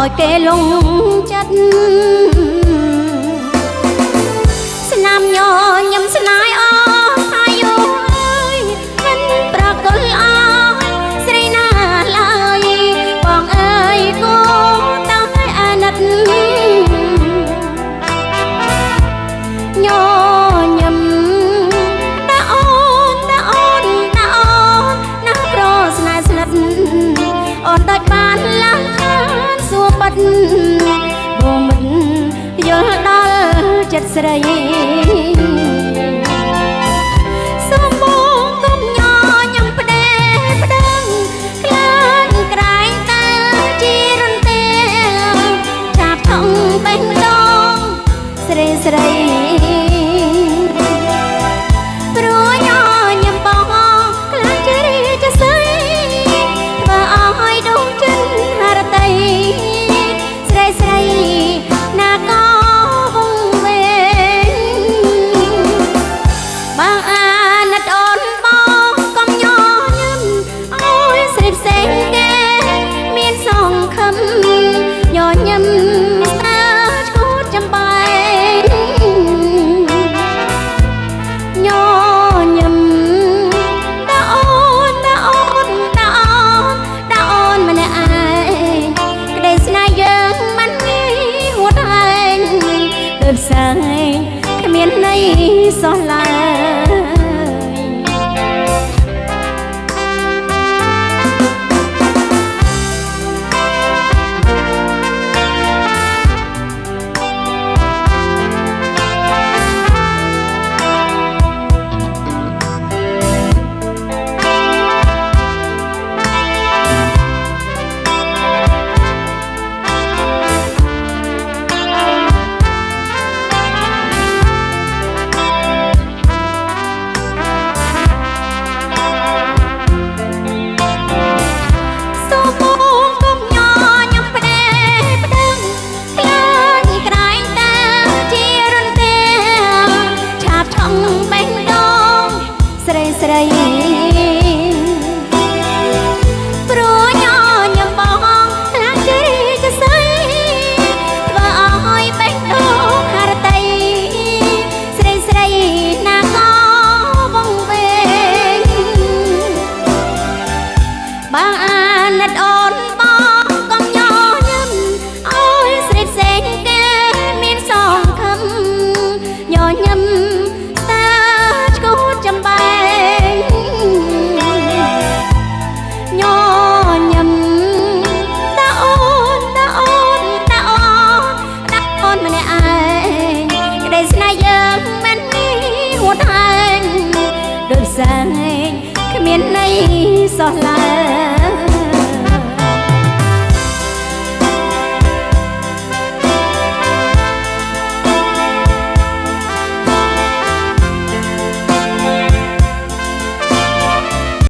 ឲ្យគេលងចិត្តស្នាមញញឹមស្នាយអស់អាយុអើយមិនប្រកល់អស់ស្រីណាឡើយបងអើយគូតើអាណិតញញឹមតាអូនតាអូនតាអូនណាប្រស្នេហ៍ស្និទ្ធអូនដូចបានឡើងខានសួរបាត់បងមិនយល់ដល់ចិត្តស្រីសូមបងកុំញញឹមផ្ដេផ្ដឹងខ្លាចក្រែងតើជារន្ទះចាប់ថងបេះដូងស្រីស្រីព្រោះញញឹមបងខ្លាចជារីចស្រីធ្វើឲ្យដួងចិត្តហរតីស្រីស្រីណាក៏វងវែងបើអាណិតអូនបងកុំញញឹមអើយស្រីផ្សេងគេមានសង្ឃឹមញញឹមស្អាតឈួតចំបែងញញឹមតាអូនតាអូនតាអូនតាអូនម្នាក់ឯងក្តីស្នេហ៍យើងមិនងាយហួតហែងដូចផ្សែងគ្មានន័យសោះឡើយស្រីព្រោះញញឹមបងខ្លាចជារីចស្រីធ្វើឲ្យបេះដូងហរតីស្រីស្រីណាក៏វងវែងបើអាណិតអូនបងកុំញញឹមអើយស្រីផ្សេងគេមានសង្ឃឹមញញឹមតាឈួតចំបែងញញឹមតាអូនតាអូនតាអូនតាអូនម្នាក់ឯងក្តីស្នេហ៍យើងមិនងាយហួតហែងដូចផ្សែងគ្មានន័យសោះឡើយ